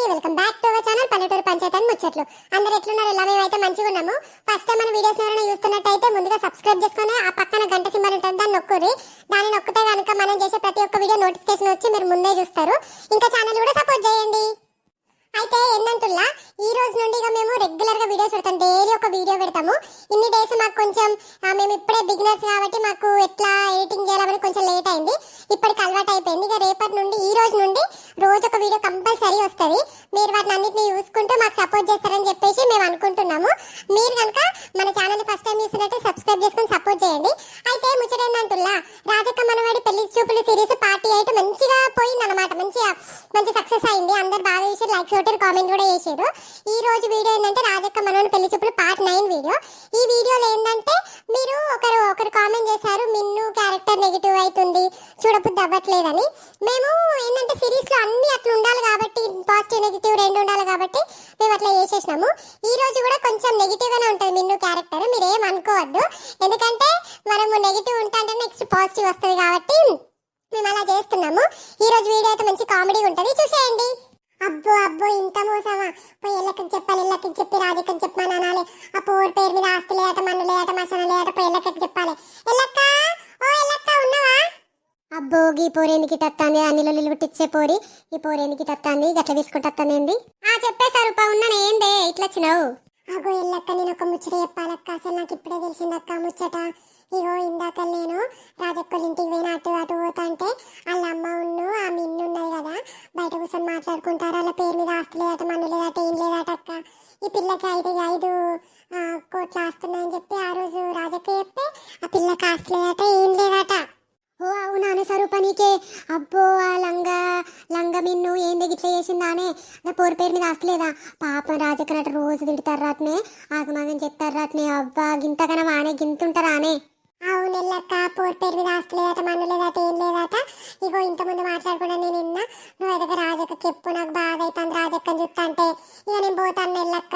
Welcome back to our channel పల్లెటూరు పంచాయతీ అని ముచ్చట్లు. అందరు ఎట్లున్నారు? ఎలా మేమైతే మంచిగా ఉన్నాము. ఫస్ట్ టైం మన వీడియోస్ ఎవరైనా చూస్తున్నట్టయితే ముందుగా సబ్స్క్రైబ్ చేసుకొని ఆ పక్కన గంట సింబల్ ఉంటుంది, దాన్ని నొక్కుర్రి. దాన్ని నొక్కితే కనుక మనం చేసే ప్రతి ఒక్క వీడియో నోటిఫికేషన్ వచ్చి మీరు ముందే చూస్తారు. ఇంకా ఛానల్ కూడా సపోర్ట్ చేయండి. అయితే ఏంటంటుల్లా, ఈ రోజు నుండి ఇక మేము రెగ్యులర్ గా వీడియోస్ పెడతాం. డైలీ ఒక వీడియో పెడతాము. ఇన్ని డేస్ మాకు కొంచెం మేము ఇప్పుడే బిగినర్స్ కాబట్టి మాకు ఎట్లా ఎడిటింగ్ చేయాలని కొంచెం లేట్ అయింది. ఇప్పటికి అలవాటు అయిపోయింది. ఇక రేపటి నుండి ఈ రోజు నుండి రోజు ఒక వీడియో కంపల్సరీ వస్తుంది. మీరు వాటిని అన్నింటినీ చూసుకుంటూ మాకు సపోర్ట్ చేస్తారని చెప్పేసి మేము అనుకుంటున్నాము. మీరు కనుక మన ఛానల్ ఫస్ట్ టైం చూసినట్టు సబ్స్క్రైబ్ చేసుకుని సపోర్ట్ చేయండి. అయితే ముచ్చట ఏంటంటుల్లా, రాజక్క మనవాడి పెళ్లి చూపులు సిరీస్ పార్ట్ 8 మంచిగా పోయింది అనమాట. మంచి సక్సెస్ అయింది. అందరు బాగా చేసి లైక్స్ కొట్టారు, కామెంట్ కూడా చేసారు. ఈ రోజు వీడియో ఏంటంటే రాజక్క మనవాడి పెళ్లి చూపులు పార్ట్ 9 వీడియో. ఈ వీడియోలో ఏంటంటే మీరు ఒకరు కామెంట్ చేశారు, మిన్ను క్యారెక్టర్ నెగిటివ్ అవుతుంది, చూడబుద్ధి అవ్వట్లేదని. మేము ఏంటంటే సిరీస్ లో అన్ని అట్లా ఉండాలి కాబట్టి, పాజిటివ్ నెగిటివ్ రెండు ఉండాలి కాబట్టి మేము అట్లా చేసేసినాము. ఈ రోజు కూడా కొంచెం నెగిటివ్ గానే ఉంటుంది మిన్ను క్యారెక్టర్, మీరు ఏం అనుకోవద్దు. ఎందుకంటే మనము నెగిటివ్ ఉంటా అంటే నెక్స్ట్ పాజిటివ్ వస్తుంది కాబట్టి మేము అలా చేస్తున్నాము. ఈ రోజు వీడియో అయితే మంచి కామెడీ ఉంటుంది, చూసేయండి. అబ్బో అబ్బో ఇంత మోసమా? పోయి ఎల్లకి చెప్పాలి, ఎల్లకి చెప్పి రాజకని చెప్పమని అనాలి. ఆ పోరు పేరు మీద ఆస్తి లేట, మన్ను లేట, మసన లేట, పోయి ఎల్లకి చెప్పాలి. ఎల్లక్క, ఓ ఎల్లక్క ఉన్నావా? అబ్బో గీ పోరేందుకు తత్తాంది, అన్నిలో పుట్టించే పోరి ఈ పోరేందుకు తత్తాంది, గట్ల తీసుకుంటేంది. చెప్పేశారు పా ఉన్నాను. ఏందే ఇట్లా వచ్చినావు? అగో ఎల్లక్క, నేను ఒక ముచ్చట చెప్పాలక్క. అసలు నాకు ఇప్పుడే తెలిసిందక్క ముచ్చట. ఇగో ఇందాక నేను రాజక్కల ఇంటికి పోయిన అటు పోతా అంటే వాళ్ళ అమ్మ ఉన్ను ఆ మిన్ను ఉన్నది కదా, బయట కూర్చొని మాట్లాడుకుంటారు. వాళ్ళ పేరు మీద ఆస్తి లేదట, మన్ను లేదట, ఏం లేదట అక్క. ఈ పిల్లకి 5 కోట్లు ఆస్తున్నాయని చెప్పి ఆ రోజు రాజక్క చెప్తే ఆ పిల్లకి ఆస్తి లేదట, ఏం లేదట. ఓ అవునా స్వరూప నీకే? అబ్బో ఆ లంగ మిన్ను ఏం గిట్లా చేసిందానే, నా పోరు పేరు మీద ఆస్తలేదా? పాపం రాజక్కనట రోజు తిడతారు రాట్నే, ఆగమాగం చెప్తారు రాట్నే. అబ్బా గింతకన వానే గింతుంటారానే. అవును ఎల్లక్క, పోరు పేరు మీద ఆస్తలేదట, మన్ను లేదట, ఏం లేదట. ఇగో ఇంతకుముందు మాట్లాడకుండా నేను నిన్న నువ్వు ఎదగ రాజక్కకి చెప్పు, నాకు బాధ అవుతుంది రాజక్కని చూస్తా అంటే. ఇక నేను పోతాను ఎల్లక్క,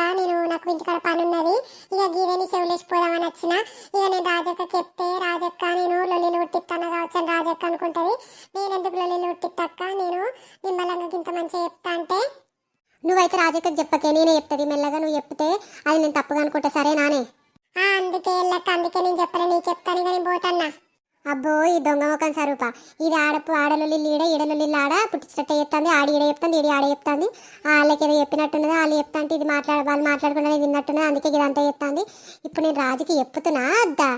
నాకు ఇంటికాడ పని ఉన్నది. ఇక గీదని చెవులేసిపోదామని వచ్చిన. ఇక నేను రాజక్కకి చెప్తే రాజక్క నేను లొల్లిలు ఉట్టిస్తాను కావచ్చు అని రాజక్క అనుకుంటుంది. నేను ఎందుకు లొల్లిలు ఉట్టిత్తక్క, నేను నిమ్మలంగా ఇంత మంచిగా చెప్తా అంటే. నువ్వైతే రాజక్కకి చెప్పకే, నేనే చెప్తుంది మెల్లగా. నువ్వు చెప్తే అది నేను తప్పుగా అనుకుంటా, సరే నానే? అందుకే ఎల్లక్క, అందుకే నేను చెప్పలే, నీ చెప్తాను. ఇక నేను పోతాన్నా. అబ్బో ఈ దొంగ ముఖం స్వరూప, ఇది ఆడలు ఈడలు ఆడ పుట్టించినట్టే చెప్తాంది. ఆడి ఈడ చెప్తాంది, ఈడి ఆడ చెప్తాంది. వాళ్ళకి ఏదో చెప్పినట్టున్నది, వాళ్ళు చెప్తా అంటే ఇది వాళ్ళు మాట్లాడుకున్నది విన్నట్టున్నది, అందుకే ఇదంతా చెప్తాంది. ఇప్పుడు నేను రాజుకి చెప్తున్నా అద్దా.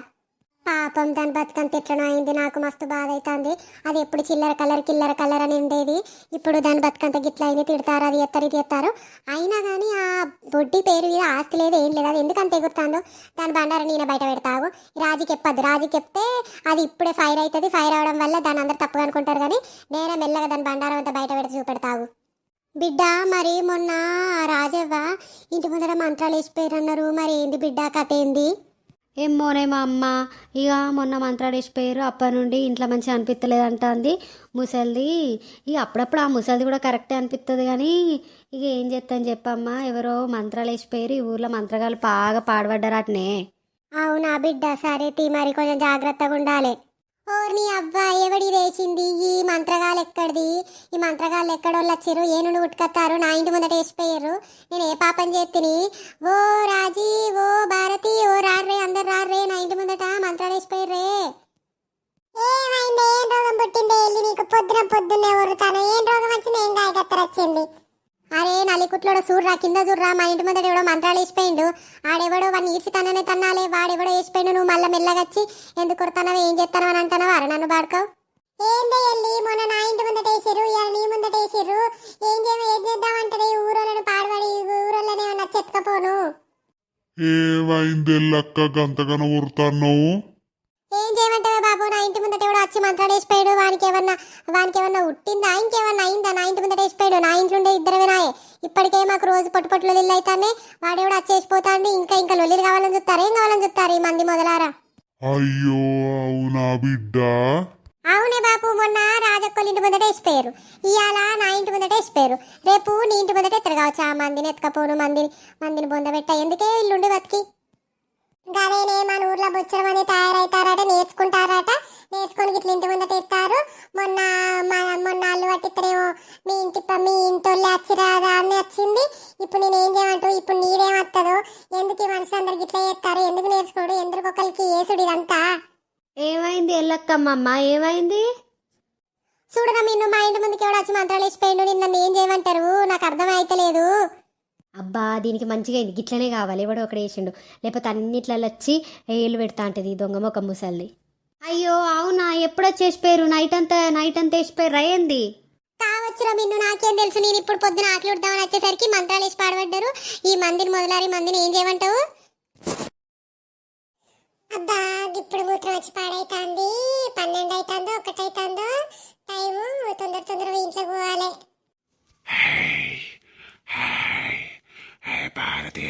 పాపం దాని బతుకంత ఎట్లనో అయింది, నాకు మస్తు బాధ అవుతుంది. అది ఎప్పుడు చిల్లర కల్లర్ అని ఉండేది, ఇప్పుడు దాని బతుకంత గిట్ల అయింది. తిడతారు, అది ఎత్తారు, ఇది ఎత్తారు. అయినా కానీ ఆ బొడ్డి పేరు మీద ఆస్తి లేదు, ఏం లేదు. అది ఎందుకంత ఎగురుతాందో దాని బండారం నేను బయట పెడతావు. రాజుకి చెప్పద్దు, రాజుకి చెప్తే అది ఇప్పుడే ఫైర్ అవుతుంది. ఫైర్ అవడం వల్ల దాన్ని అందరు తప్పుగా అనుకుంటారు. కానీ నేనే మెల్లగా దాని బండారం అంతా బయట పెడితే చూపెడతావు. బిడ్డ మరి మొన్న రాజవ్వ ఇంటి ముందర మంత్రాలు వేసిపోయారు అన్నారు, మరి ఏంది బిడ్డ కథ ఏంది? ఏమోనే మా అమ్మ ఇక మొన్న మంత్రాలు వేసిపోయారు. అప్పటి నుండి ఇంట్లో మంచిగా అనిపించలేదు అంటుంది ముసలిది. ఇక అప్పుడప్పుడు ఆ ముసలిది కూడా కరెక్టే అనిపిస్తుంది. కానీ ఇక ఏం చేస్తాను చెప్పమ్మ, ఎవరో మంత్రాలు వేసిపోయారు. ఈ ఊర్లో మంత్రగాళ్ళు బాగా పాడుపడ్డారటనే. అవునా బిడ్డ, సరే తీ, మరి కొంచెం జాగ్రత్తగా ఉండాలి. ఓర్ని అబ్బా, ఎవడి వేసింది ఈ మంత్రగాలు? ఎక్కడిది ఈ మంత్రగాళ్ళు? ఎక్కడోళ్ళు వచ్చారు? ఏ నుండి ఉట్టుకొస్తారు? నా ఇంటి ముందట వేసిపోయారు. నేను ఏ పాపం చేతిని? ఓ రాజీ, ఓ భారతి, ఓ రార్రే, అందరు రార్రే, నా ఇంటి ముందట మంత్రాలు వేసిపోయారే. ఏమైంది? ఏం రోగం పుట్టింది? వెళ్ళి నీకు పొద్దున్నే ఊరుతాను. ఏం రోగం వచ్చింది? ఏం గాయకత్తర వచ్చింది? అరే నలికుట్లోడ చూడరా, కింద చూడరా, మా ఇంటి ముందట ఎవడో మంత్రాలు వేసిపోయిండు. ఆడెవడో వాడిని ఈడ్చి తననే తన్నాలే, వాడెవడో వేసిపోయిండు. నువ్వు మళ్ళీ మెల్లగచ్చి ఎందుకు కొడతానో ఏం చేస్తానో అని అంటానో అరే నన్ను బాడుకోవు. ఏందో వెళ్ళి మొన్న నా ఇంటి ముందట వేసిర్రు, ఇవాళ నీ ముందట వేసిర్రు. ఏం చేద్దామంటారు? ఊరోళ్ళని పాడబడి ఊరోళ్ళనే నచ్చెత్తుకపోను. ఏమైంది లక్క గంతగానో ఊరుతాన్నావు? ఏం చేయమంటావే బాబు, నా ఇంటి ముందట ఎవడో వచ్చి మంత్రాలు వేసిపోయాడు. వానికి ఏమన్నా ఉట్టిందా, ఇంకేమన్నా అయిందా? నా ఇంటి ముందట వేసిపోయాడు. నా ఇంట్లో ఉండే ఇద్దరమే నాయే. ఇప్పటికే మాకు రోజు పొట్టు లొల్లిలు అవుతానే, వాడెవడో వచ్చేసిపోతాండి. ఇంకా లొల్లిలు కావాలని చూస్తారు, ఏం కావాలని చూస్తారు ఈ మంది మొదలారా. అయ్యో అవునా బిడ్డ? అవునే బాబు, మొన్న రాజక్కోళ్ళ ఇంటి ముందట వేసిపోయారు, ఇవాళ నా ఇంటి ముందట వేసిపోయారు. రేపు నీ ఇంటి ముందట ఎత్తరు కావచ్చు. ఆ మందిని ఎత్తుకపోను, మందిని బొందబెట్ట ఎందుకే ఇల్లుండి బతికి. గదేనే మన ఊర్లో బొచ్చడం మంది తయారవుతారట, నేర్చుకుంటారట. నేర్చుకొని ఇట్లా ఇంటి ముందట ఎత్తారు. మొన్న అల్లు పట్టిస్తారేమో, మీ ఇంటోళ్ళు వచ్చిరా, అన్నీ ఇప్పుడు నేను ఏం చేయమంటావు? ఇప్పుడు నీదేమత్తదో? ఎందుకు ఈ మనుషులు అందరికి ఇట్లా చేస్తారు? ఎందుకు నేర్చుకోడు? ఎందుకు ఒకరికి ఏసుడు ఇదంతా? ఏమైంది ఎల్లక్కమ్మమ్మ, ఏమైంది? చూడరా నిన్ను మా ఇంటి ముందుకి ఎవడు వచ్చి మంత్రాలు వేసిపోయిండు. నిన్న ఏం చేయమంటారు? నాకు అర్థం అయితలేదు. అబ్బా దీనికి మంచిగా అయింది, గిట్లనే కావాలి. ఎవడో ఒకటి వేసిండు, లేకపోతే అన్నిట్లలో వచ్చి ఏళ్ళు పెడతా అంటది ఈ దొంగ మొక్క ముసల్ది. అయ్యో అవునా, ఎప్పుడో చేసిపోయారు? నైట్ అంతా వేసిపోయారు అయ్యింది కావచ్చురా నిన్ను, నాకేం తెలుసు. నేను ఇప్పుడు పొద్దున ఆకలి ఉడదామని వచ్చేసరికి మంత్రాలు వేసి పాడబడ్డారు. ఈ మందిని మొదలారి మందిని ఏం చేయమంటావు? అబ్బా ఇప్పుడు మూత్రం వచ్చి పాడైతాంది. 12 అవుతుందో 1 అవుతుందో టైము. తొందరగా ఇంట్లోకి పోవాలి. భారతి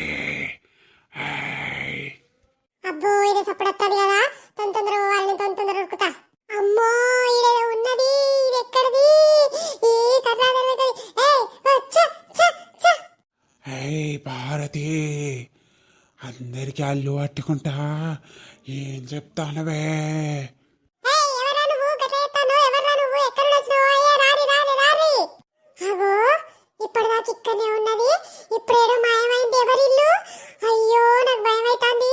అబ్బో ఇది సప్పుడొస్తుంది కదా, తొందరగా పోవాలి. నేను తొందరగా ఉరుకుతా. అమ్మో ఇదేదో ఉన్నది, ఇది ఎక్కడిది? ఈ కర్రాదరగది. భారతి అందరికి అల్లు పట్టుకుంటా ఏం చెప్తానవే? ఎవరా నువ్వు? గట్ల చెప్తాను. ఎవరా నువ్వు? ఎక్కడ వచ్చినావు? అయ్యా రారి రారి రారి. అగో ఇప్పటిదాకా ఇక్కడనే ఉన్నది, ఇప్పుడేడో మాయమైంది. ఎవరిల్లు? అయ్యో నాకు భయం అవుతుంది.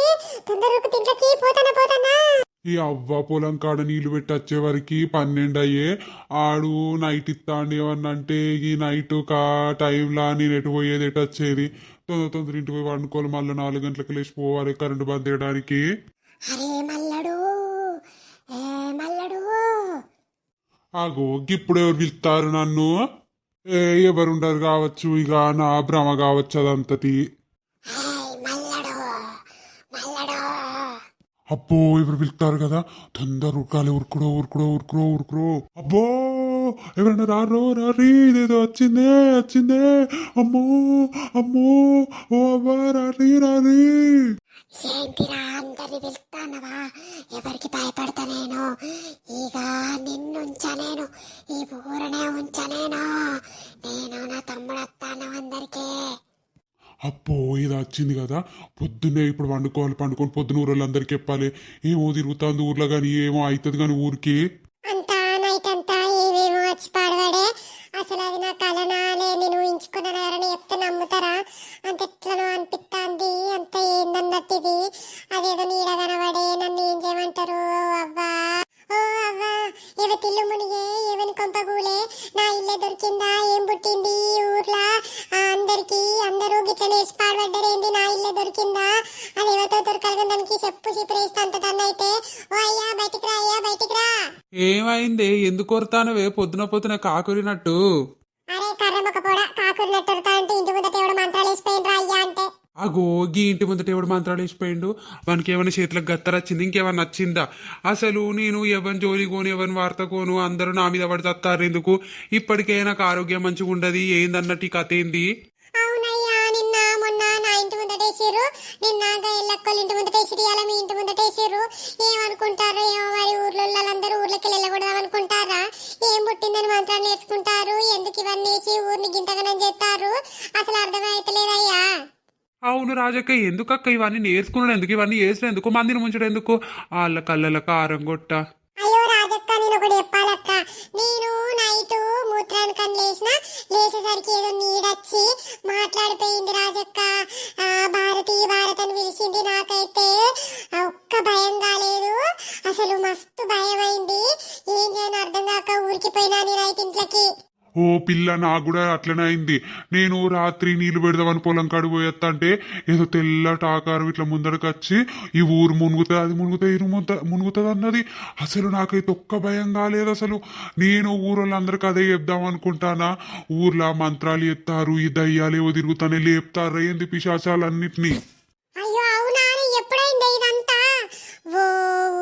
తొందరగా ఇంట్లోకి పోతానా. ఈ అవ్వ పొలం కాడ నీళ్లు పెట్టి వచ్చే వరకు 12 అయ్యే. ఆడు నైట్ ఇస్తాండి ఏమన్నంటే ఈ నైట్ టైంలా నేను ఎటు పోయేది ఎటు వచ్చేది. తొందర ఇంటికి పోయి వండుకోవాలి. మళ్ళీ 4 గంటలకు లేచి పోవాలి కరెంటు బంద్ చేయడానికి. అరే మల్లడు, మల్లడు. ఆగో ఇప్పుడు ఎవరు పిలుస్తారు నన్ను? ఎవరుండరు కావచ్చు, ఇక నా భ్రమ కావచ్చు అదంతటి. మల్లడు మల్లడు. అబ్బో ఎవరు పిలుస్తారు కదా, తొందర ఉరకాలి. ఉరుకురో. అబ్బో ఎవరన్నా రారీ, ఇదేదో వచ్చిందే. అమ్మో ఓ అవ్వ రారీ. ఏంటిరా అందరిని పిలుస్తానవా? ఎవరికి భయపడతా నేను? ఇక నిన్నుంచనేను, ఈ ఊరనే ఉంచనేను. నేను నా తమ్ముడు వస్తాను అందరికీ. అబ్బో ఇది వచ్చింది కదా, పొద్దున్నే ఇప్పుడు పండుకొని పొద్దున ఊరోళ్ళందరికి చెప్పాలి. ఏమో తిరుగుతుంది ఊర్లో కానీ, ఏమో అవుతుంది కానీ ఊరికి. అంతా నైట్ అంతా ఏమేమో వచ్చి పాడవాడే. అసలు అది నా కలనాలే, నేను ఊహించుకున్నాను. ఎవరైనా చెప్తే నమ్ముతారా? అంత ఎట్లనో అనిపిస్తుంది. అంత ఏందన్నట్టు ఇది. అదేదో నీడ కనబడే. నన్ను ఏం చేయమంటారు? అవ్వా ఎవతిల్లు మునిగే, ఎవని కొంపగూలే. నా ఇల్లే దొరికిందా? ఏం పుట్టింది ఈ ఊర్లా? అందరూ గిట్ల నేసి పాడబడ్డారేంది? నా ఇల్లే దొరికిందా? అది ఎవరితో దొరకాలి? దానికి చెప్పు చిప్పరేస్తే అంత దన్నైతే. ఓ అయ్యా బయటికి రా. ఏమైంది? ఎందుకు కొడతానవే పొద్దున కాకురినట్టు? అరే కర్రమ్మక పోడ, కాకురినట్టు అంటే ఇంటి ముందట ఎవడు మంత్రాలు వేసిపోయినరా అయ్యా అంటే. అగో గీ ఇంటి ముందట ఎవడు మంత్రాలు వేసిపోయిండు? మనకి ఏమైనా చేతులకు గత్తరచ్చింది? ఇంకేమన్నా నచ్చిందా? అసలు నేను ఎవరిని జోలి కోను, ఎవరిని వార్త కోను, అందరూ నా మీద పడి చస్తారు ఎందుకు? ఇప్పటికే నాకు ఆరోగ్యం మంచిగా ఉండదు. ఏందన్నట్టు ఈ కథ ఏంది? అవునయ్యా నిన్న మొన్న నా ఇంటి ముందటేసారు. నిన్న ఎల్లక్కలు ఇంటి ముందటేసిరు, ఇలా మీ ఇంటి ముందటేసారు. ఏమనుకుంటారు ఏమో మరి, ఊర్లోళ్ళందరూ ఊర్లోకి వెళ్ళకూడదాం అనుకుంటారా? ఏం పుట్టిందని మంత్రాన్ని వేసుకుంటారు? ఎందుకు ఇవన్నీ వేసి ఊరిని గింతగనం చేస్తారు? అసలు అర్థమైతలేదయ్యా. అవును రాజక్క, ఎందుకక్క ఇవన్నీ నేర్చుకున్నాడు? ఎందుకు ఇవన్నీ వేసిన? ఎందుకు మందిని ముంచడం? ఎందుకు వాళ్ళ కళ్ళ కారం కొట్ట? అయ్యో రాజక్క నేను ఒకటి చెప్పాలక్క. నేను నైట్ మూత్రానికి లేచేసరికి ఏదో నీడొచ్చి మాట్లాడిపోయింది రాజక్క. భారతి అని పిలిచింది. నాకైతే ఒక్క భయం కాలేదు, అసలు మస్తు భయం అయింది. ఏం చేయను అర్థం కాక ఊరికిపోయినా నేనైతే ఇంట్లోకి. ఓ పిల్ల నాకు కూడా అట్లనే అయింది. నేను రాత్రి నీళ్లు పెడదామని పొలం కాడు పోయేస్తా అంటే ఏదో తెల్లటి ఆకారం ఇట్లా ముందరకు వచ్చి ఈ ఊరు మునుగుతుంది, అది మునుగుతుంది అన్నది. అసలు నాకైతే ఒక్క భయం కాలేదు. అసలు నేను ఊరోళ్ళందరికీ అదే చెప్దాం అనుకుంటానా. ఊర్లో మంత్రాలు ఎత్తారు, ఈ దయ్యాలు ఏవో తిరుగుతానే లేపుతారు ఏంది పిశాచాలన్నిటినీ. అయ్యో అవునా? ఎప్పుడైంది ఇదంతా? ఓ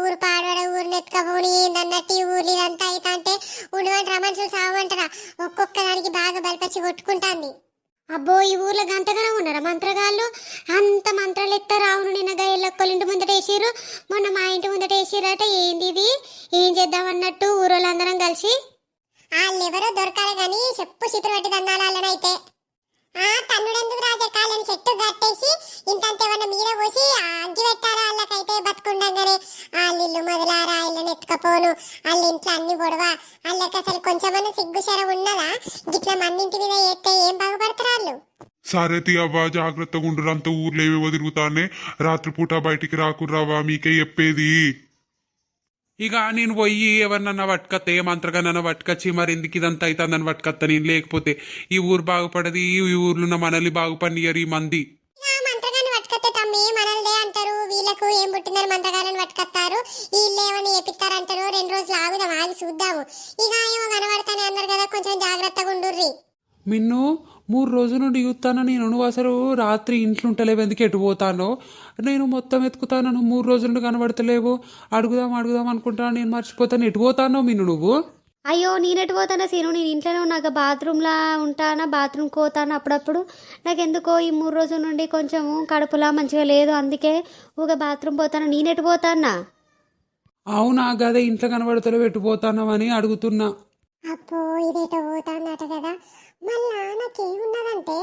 ఊరు పాడబడ ఊరిని ఎత్తుకపోని ఏందన్నట్టు ఈ ఊర్లు ఇదంతా అయితే అంటే ఉండమంటారా? మనుషులు సాగమంటారా? ఒక్కొక్క దానికి బాగా బలిపచ్చి కొట్టుకుంటాంది. అబ్బో ఈ ఊర్లో గంతగానే ఉన్నారా మంత్రగాళ్ళు? అంత మంత్రాలు ఎత్తారు. అవును నిన్న గయ్యలొక్కలు ఇంటి ముందట వేసిర్రు, మొన్న మా ఇంటి ముందట వేసిరట. ఏంది ఇది? ఏం చేద్దామన్నట్టు ఊరోళ్ళందరం కలిసి వాళ్ళెవరో దొరకాలి కానీ చెప్పు చిత్ర పెట్టి దన్నాలు వాళ్ళనైతే. తన్నుడెందుకు రాజకాలని చెట్టు కట్టేసి ఇంతంతేమన్నా మీద పోసి అగ్గి పెట్టారా? వాళ్ళకైతే బతుకుండగానే వాళ్ళిల్లు మొదలారా, ఇళ్ళని ఎత్తుకపోను, వాళ్ళ ఇంట్లో అన్ని పొడవ. వాళ్ళకి అసలు కొంచెమన్నా సిగ్గుశరం ఉన్నదా? గిట్లా మందింటి మీద ఎత్తే ఏం బాగుపడతారు వాళ్ళు? సరే తీయవ్వా జాగ్రత్తగా ఉండు అంత ఊర్లో ఏవేవో తిరుగుతానే రాత్రిపూట బయటికి రాకుర్రావా మీకే చెప్పేది ఇక నేను పోయి ఎవరినన్నా పట్టుకత్త ఏ మంత్రగానన్నా పట్టుకొచ్చి మరి ఎందుకు ఇదంతా అవుతుందని పట్టుకత్త నేను లేకపోతే ఈ ఊరు బాగుపడది ఈ ఊర్లో ఉన్న మనల్ని బాగుపడియరు ఈ మంది ఆ మంత్రగాన్ని పట్టుకత్తే తమ్మి మనల్దే అంటారు వీళ్ళకు ఏం పుట్టిందని మంత్రగాన్ని పట్టుకత్తారు వీళ్ళు ఏమని ఏపిస్తారంటారు 2 రోజులు ఆగుదాం ఆగి చూద్దాము ఇక ఏమో కనబడతానే అన్నారు కదా కొంచెం జాగ్రత్తగా ఉండుర్రి మిన్ను 3 రోజుల నుండి చూస్తాను నేను నువ్వు అసలు రాత్రి ఇంట్లో ఉంటలేవు ఎందుకు ఎటు పోతానో నేను మొత్తం ఎత్తుకుతాను నువ్వు 3 రోజుల నుండి కనబడతలేవు అడుగుదాం అనుకుంటాను నేను మర్చిపోతాను ఎటు పోతానో మిన్ను నువ్వు అయ్యో నేనెటు పోతానా సీను నేను ఇంట్లోనే ఉన్నాక బాత్రూంలో ఉంటానా బాత్రూమ్కి పోతాను అప్పుడప్పుడు నాకు ఎందుకో ఈ 3 రోజుల నుండి కొంచెం కడుపులా మంచిగా లేదు అందుకే ఊగా బాత్రూమ్ పోతాను నేనెటు పోతానా అవునా గదే ఇంట్లో కనబడతలేవు ఎటు పోతానో అని అడుగుతున్నా అబ్బో ఇదేటో పోతాందట కదా మళ్ళా నాకేమున్నదంటే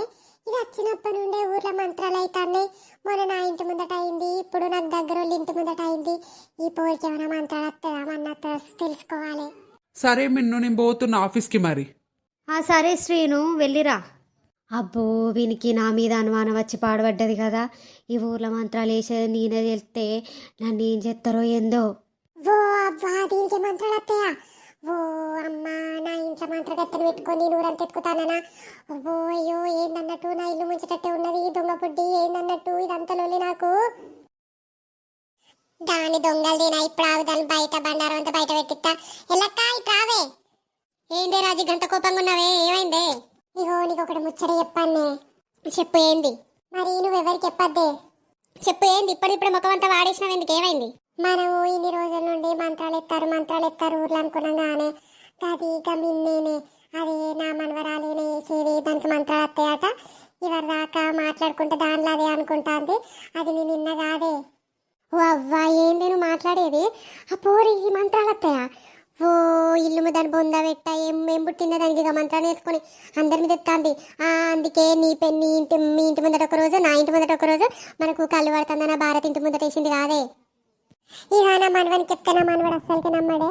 ఇది వచ్చినప్పటి నుండే ఊర్లో మంత్రాలు అవుతాయి మొన్న నా ఇంటి ముందట అయింది ఇప్పుడు నాకు దగ్గర వాళ్ళ ఇంటి ముందట అయింది ఈ పోరికి ఏమైనా మంత్రాలు వస్తుందా మన తెలుసుకోవాలి సరే మిన్ను నేను పోతున్నా ఆఫీస్కి మరి సరే శ్రీను వెళ్ళిరా అబ్బో వీనికి నా మీద అనుమానం వచ్చి పాడుపడ్డది కదా ఈ ఊర్లో మంత్రాలు వేసేది నేనే తెలిస్తే నన్ను ఏం చేస్తారో ఏందో ఓ అబ్బా దీనికి మంత్రాలు వస్తాయా ఓ అమ్మా నా ఇంట్లో మంత్రగత్తెను పెట్టుకొని నూరంత ఎత్తుకుతానా ఓ అయ్యో ఏందన్నట్టు నా ఇల్లు ముంచేటట్టే ఉన్నది దొంగ పుడ్డి ఏందన్నట్టు ఇదంతా లొల్లి నాకు దాని దొంగలదేనా ఇప్పుడు ఆగుదాన్ని బయట బండారం అంతా బయట పెట్టిస్తా ఎల్లక్క ఇట్రావే ఏందే రాజు గంట కోపంగా ఉన్నావే ఏమైందే ఇగో నీకు ఒకటి ముచ్చట చెప్పానే చెప్పు ఏంది మరి నువ్వెవరికి చెప్పద్దే చెప్పు ఏంది ఇప్పుడు ముఖం అంతా వాడేసినావు ఎందుకు ఏమైంది మనము ఇన్ని రోజుల నుండి మంత్రాలు ఎత్తారు ఊర్లో అనుకున్నాం కానీ అది ఇక మిన్నేనే అది నా మనవరాలేనే వేసేది దానికి మంత్రాలు వస్తాయట ఎవరి దాకా మాట్లాడుకుంటే దానిలో అదే అనుకుంటాంది అది నేను నిన్న కాదే ఓ అవ్వా ఏంది నువ్వు మాట్లాడేది ఆ పోరి ఈ మంత్రాలు వస్తాయా ఓ ఇల్లు దాని బొంద పెట్ట ఏం పుట్టిందో దానికి ఇక మంత్రాలు వేసుకొని అందరి మీద ఎత్తాంది అందుకే మీ ఇంటి ముందట ఒక రోజు నా ఇంటి ముందట ఒక రోజు మనకు కళ్ళు పడుతుందన్న భారత్ ఇంటి ముందట వేసింది కాదే ఇక నా మనవనికి చెప్తే నా మనవాడు అస్సలకి నమ్మడే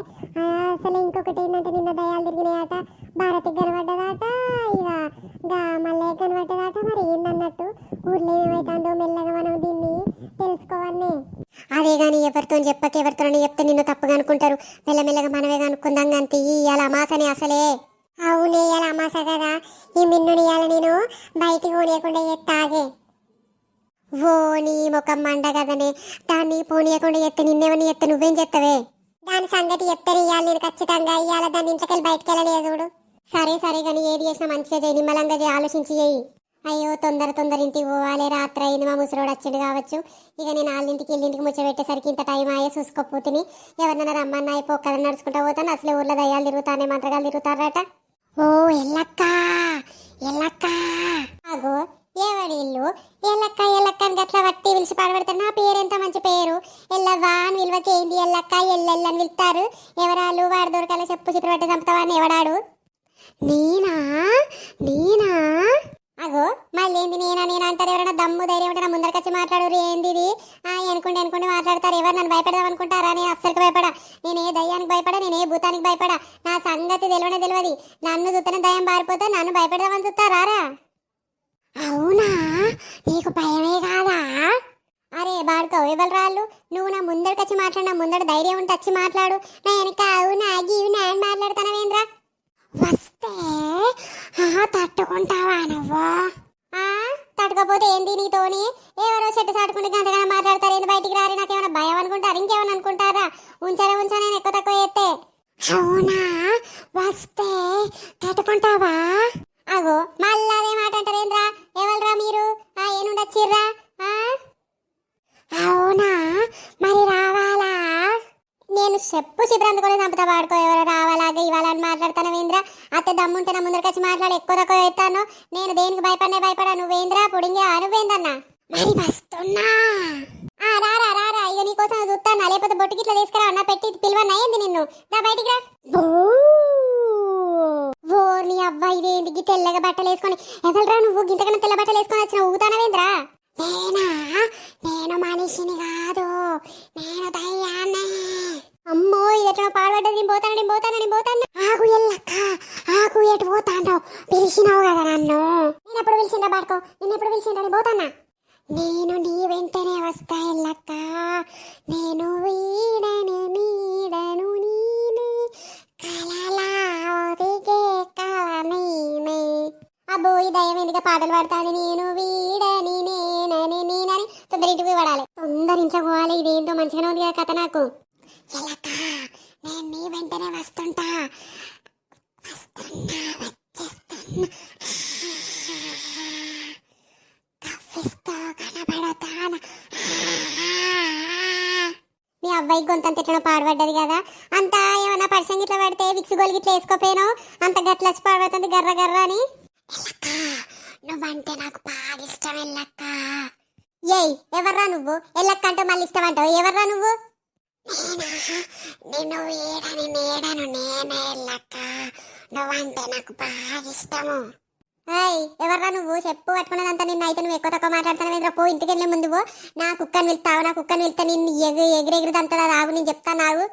అసలు ఇంకొకటి ఏంటంటే నిన్న దయాలు తిరిగినాయట భారతికి కనబడ్డదాట ఇక మళ్ళీ కనబడ్డదాట మరి ఏందన్నట్టు ఊర్లో ఏమైతుందో మెల్లగా మనం దీన్ని తెలుసుకోవాలి అదే కానీ ఎవరితో ఎవరితో చెప్తే నిన్ను తప్పుగా అనుకుంటారు మెల్లమెల్లగా మనమే కనుక్కుందాం అంతే ఇవాళ అమాసని అసలే అవునే ఇవాళ అమాస కదా ఈ మిన్నుని ఇవాళ నేను బయటికి పోనీయకుండా తాగే ఓ నీ ముఖం మండ కదనే దాన్ని పోనీయకుండా చెప్తే నిన్నేమని చెప్తే నువ్వేం చెప్తావే దాని సంగతి చెప్తాను ఇవ్వాలి నేను ఖచ్చితంగా ఇవాళ దాన్ని ఇంట్లోకి బయటకు వెళ్ళలేదు చూడు సరే కానీ ఏది చేసినా మంచిగా చేయి నిమ్మలంగా చేయి ఆలోచించి చేయి అయ్యో తొందర ఇంటికి పోవాలి రాత్రి అయింది మా ముసలోడు వచ్చిండు కావచ్చు ఇక నేను వాళ్ళింటికి ఇల్లింటికి ముచ్చబెట్టేసరికి ఇంత టైం అయ్యే చూసుకోపోతుని ఎవరినైనా రమ్మన్నా అయిపోకదని నడుచుకుంటా పోతాను అసలే ఊర్లో దయ్యాలు తిరుగుతానే మంత్రగాలు తిరుగుతారట ఓ ఎల్లక్క అగో ఎవడి ఇల్లు ఎల్లక్క అని గట్లా వట్టి పిలిచి పాడబడతారు నా పేరు ఎంత మంచి పేరు ఎల్లవ్వా అని విలువకి ఏంది ఎల్లక్క ఎల్లెల్లని పిలుస్తారు ఎవరాలు వాడు దొరకాల చెప్పు చిప్పుడు పట్టి చంపుతావా అని ఎవడాడు నేనా అగో మళ్ళీ ఏంది నేనా అంటారు ఎవరైనా దమ్ము ధైర్యం ఉంటే ముందరకొచ్చి మాట్లాడరు ఏంది ఇది అనుకుంటే మాట్లాడతారు ఎవరు నన్ను భయపడదాం అనుకుంటారా నేను అస్సలు భయపడా నేను ఏ దయ్యానికి భయపడా నేను ఏ భూతానికి భయపడా నా సంగతి తెలియదు నన్ను చూస్తేనే దయ్యం పారిపోతే నన్ను భయపెడదామని చూస్తారా అవునా నీకు భయమే కాదా అరే బాడుకో ఎవరు రాళ్ళు నువ్వు నా ముందరికి వచ్చి మాట్లాడు నా ముందర ధైర్యం ఉంటే వచ్చి మాట్లాడు నా వెనక అవునా అని మాట్లాడుతానవేంద్రా వస్తే తట్టుకుంటావా నువ్వు తట్టుకోపోతే ఏంది నీతోని ఎవరో చెట్టు చాటుకుంటే గంటగా మాట్లాడతారు ఏంది బయటికి రారి నాకేమైనా భయం అనుకుంటారు ఇంకేమైనా అనుకుంటారా ఉంచా నేను ఎక్కువ తక్కువ చేస్తే అవునా వస్తే తట్టుకుంటావా అగో మళ్ళీ అదే మాట అంటారేంద్రా ఎవరురా మీరు ఏనుండొచ్చిర్రా అవునా మరి రావాలా నేను చెప్పు చిబ్రందుకొని చంపుతా వాడుకో ఎవరు రావాలాగా ఇవ్వాలని మాట్లాడతాను అత్త దమ్ముంటే నా ముందరికి వచ్చి మాట్లాడి ఎక్కువ తక్కువ ఎత్తాను నేను దేనికి భయపడా నువ్వేంద్రా పుడింగా నువ్వేందన్నా మరి వస్తున్నా రారా ఇక నీకోసం చూస్తాను లేకపోతే బొట్టుకి ఇట్లా తీసుకురా నా పెట్టి పిలువన్నా ఏంది నిన్ను నా బయటికి రా ఓ నీ అవ్వ ఇదేంటి తెల్లగా బట్టలు వేసుకొని ఎవరురా నువ్వు గింతకన్నా తెల్ల బట్టలు వేసుకొని వచ్చిన ఊగుతానవేంద్రా నేను మనిషిని కాదు నేను దయ్యాన్నే అమ్మో ఇది ఎట్లా పాడబడ్డది నేను పోతాను ఆగు ఎల్లక్క ఎటు పోతాను పిలిచినావు కదా నన్ను నేను అప్పుడు పిలిచిండ్రా బాడుకో, నిన్న ఎప్పుడు పిలిచిండ్రా పోతానా. నేను నీ వెంటనే వస్తా ఎల్లక్క, నేను వీడని నీడను నీనే, కలలా ఒదిగే కలనీనే. అబ్బో ఈ దయ్యం ఎందుకు పాటలు పాడుతుంది, నేను వీడని నేనని నేనని. తొందర ఇంటికి పడాలి, తొందర ఇంట్లో పోవాలి. ఇదేంటో మంచిగానే ఉంది కదా కథ నాకు. ఎల్లక్క నేను నీ వెంటనే వస్తుంటా, వస్తున్నా వచ్చేస్తున్నా, కవ్విస్తో కనబడతానా. మీ అబ్బాయి గొంతంత ఎట్లా పాడబడ్డది కదా, అంత ఏమన్నా పరిసంగి ఇట్లా పడితే విక్స్ గోలికి ఇట్లా వేసుకోపోయాను, అంత గట్ల వచ్చి పాడబడుతుంది గర్ర గర్ర అని. ఎల్లక్క నువ్వంటే నాకు బాగా ఇష్టం ఎల్లక్క. ఏయ్ ఎవర్రా నువ్వు, ఎల్లక్క అంటే మళ్ళీ ఇష్టం అంటావు, ఎవర్రా నువ్వు? నిన్ను వీడని నీడను నేనే ఎల్లక్క, నువ్వంటే నాకు బాగా ఇష్టము. ఏయ్ ఎవర్రా నువ్వు, చెప్పు. పట్టుకున్నదంతా నిన్న అయితే నువ్వు ఎక్కువ తక్కువ మాట్లాడుతాను. పో ఇంటికి వెళ్ళే ముందు పో. నా కుక్కని వెళ్తావు, నా కుక్కని వెళ్తా నిన్ను ఎగిరెగిరిదంతా రావు, నేను చెప్తాను నావు.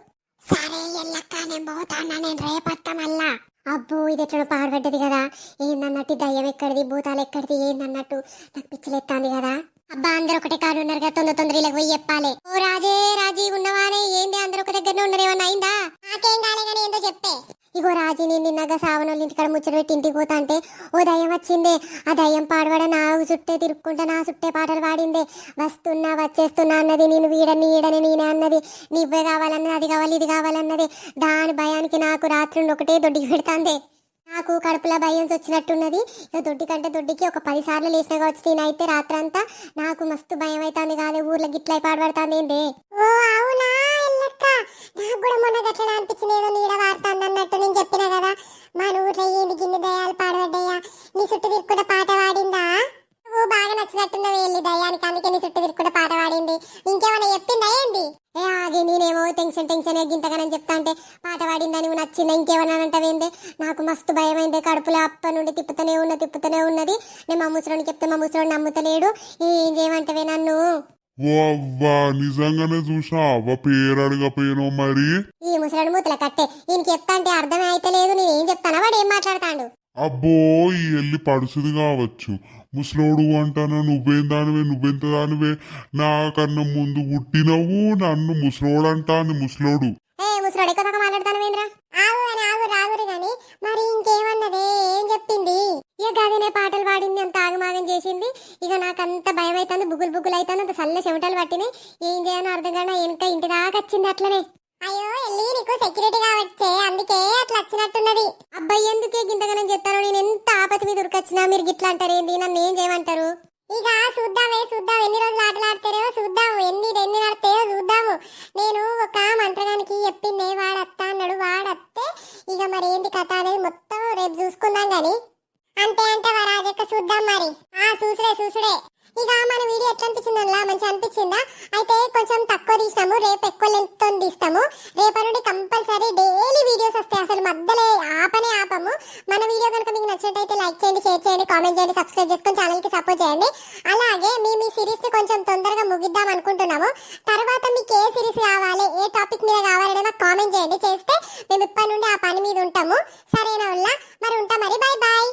సరే ఎల్లక్క నేను పోతానా, నేను రేపత్తా మళ్ళా. అబ్బో ఇది ఎట్లా పాడబడ్డది కదా, ఏందన్నట్టు దయ్యం ఎక్కడిది భూతాలు ఎక్కడిది ఏందన్నట్టు నాకు పిచ్చిలెత్తాంది కదా. అబ్బా అందరు ఒకటే కాడు ఉన్నారు కదా, తొందర ఇలా పోయి చెప్పాలి. ఓ రాజే రాజీ ఉన్నవానే, ఏంది అందరు ఒక దగ్గరనే ఉన్నారు, ఏమన్నా అయిందా? నాకేం కాలే కానీ ఏందో చెప్పే. ఇగో రాజీ నేను నిన్నగా సావనోళ్ళ ఇంటికాడ ముచ్చట పెట్టి ఇంటికి పోతా అంటే ఓ దయ్యం వచ్చిందే. ఆ దయ్యం పాడబడ నా చుట్టే తిరుక్కుంటా నా చుట్టే పాటలు పాడిందే. వస్తున్నా వచ్చేస్తున్నా అన్నది, నేను వీడని ఈడని నేనే అన్నది, నువ్వే కావాలన్నది, అది కావాలి ఇది కావాలన్నది. దాని భయానికి నాకు రాత్రి ఒకటే దొడ్డికి పెడతాందే. నాకు కడుపులో భయం వచ్చినట్టున్నది. ఇక దొడ్డి కంటే దొడ్డికి ఒక 10 సార్లు లేచిన కావచ్చు. నేనైతే రాత్రంతా నాకు మస్తు భయం అవుతుంది కాదు, ఊర్లో గిట్ల పాడబడుతుంది ఏంటి. ఓ అవునా ఎల్లక్క, నాకు కూడా మొన్న గట్ల అనిపించింది, ఏదో నీడ వాడుతుంది అన్నట్టు. నేను చెప్పినా కదా మన ఊర్లో ఏంది గిన్నె దయాలు పాడబడ్డాయా, నీ చుట్టూ తిరుక్కుంటే పాట పాడిందా? నువ్వు బాగా నచ్చినట్టున్నావు వెళ్ళి దయ్యానికి, అందుకే నీ చుట్టూ తిరుక్కుంటే పాట పాడింది. ఇంకేమైనా చెప్పిందా ఏంది? ఏ ఆగి నేనేమో టెన్షన్ గింతగానని చెప్తా అంటే పాట పాడిందని నువ్వు నచ్చిందా ఇంకేమన్నా అంటావేంది? నాకు మస్తు భయమైంది, కడుపులో అప్ప నుండి తిప్పుతూనే ఉన్నది. నేను మా ముసలోని చెప్తే మా ముసలోని నమ్ముతలేడు. ఏం చేయమంటావే నన్ను? ఓ అవ్వా నిజంగానే చూసా అవ్వ పేరు అడగపోయాను మరి. ఈ ముసలోని మూతల కట్టే, ఈయనకి చెప్తా అంటే అర్థమే అయితే లేదు. నేనేం చెప్తానా వాడు ఏం మాట్లాడతాడు? అబ్బో ఈ ఎల్లి పడుసుది కావచ్చు, ముసలోడు అంటాను. నువ్వేం దానివే, నువ్వెంత దానివే, నాకన్నా ముందు పుట్టినవు, నన్ను ముసలోడు అంటాను. ముసలోడు ముసలోడు ఎక్కువ మాట్లాడతాను వేంద్రా. రాగురు గాని మరి ఇంకేమన్నదే, ఏం చెప్పింది? ఇక గదినే పాటలు పాడింది, అంత ఆగమాగం చేసింది. ఇక నాకంత భయం అవుతుంది, బుగులు అవుతుంది, అంత చల్ల చెమటలు పట్టినాయి. ఏం చేయాలో అర్థం కాక వెనక ఇంటి దాకా వచ్చింది అట్లనే. అయ్యో ఎల్లి నీకు సెక్యూరిటీ కావచ్చే, అందుకే అట్లా వచ్చినట్టున్నది. అబ్బాయి ఎందుకే గింతగానం చెప్తాను, నేను ఎంత ఆపతి మీద ఉరికొచ్చినా మీరు గిట్లా అంటారు ఏంది, నన్ను ఏం చేయమంటారు? ఇక చూద్దాం ఎన్ని రోజులు ఆటలు ఆడతారో చూద్దాము, ఎన్ని నడతాయో చూద్దాము. నేను ఒక మంత్రగానికి చెప్పింది, వాడత్తా అన్నాడు. వాడత్తే ఇక మరి ఏంది కథ అనేది మొత్తం రేపు చూసుకుందాం గాని. అంతే అంటే రాజక్క చూద్దాం మరి. చూసుడే. ఇక మన వీడియో ఎట్లా అనిపించింది అలా మంచిగా అనిపించిందా? అయితే కొంచెం తక్కువ తీసినాము, రేపు ఎక్కువ లెంత్ తీస్తాము. రేపటి నుండి కంపల్సరీ డైలీ వీడియోస్ వస్తాయి, అసలు మధ్యలో ఆపము. మన వీడియో కనుక మీకు నచ్చినట్టయితే లైక్ చేయండి, షేర్ చేయండి, కామెంట్ చేయండి, సబ్స్క్రైబ్ చేసుకొని ఛానల్కి సపోర్ట్ చేయండి. అలాగే మీ సిరీస్ని కొంచెం తొందరగా ముగిద్దాం అనుకుంటున్నాము. తర్వాత మీకు ఏ సిరీస్ కావాలి, ఏ టాపిక్ మీద కావాలని నాకు కామెంట్ చేయండి. చేస్తే మేము ఇప్పటి నుండి ఆ పని మీద ఉంటాము. సరేనా? మరి ఉంటాం మరి. బాయ్.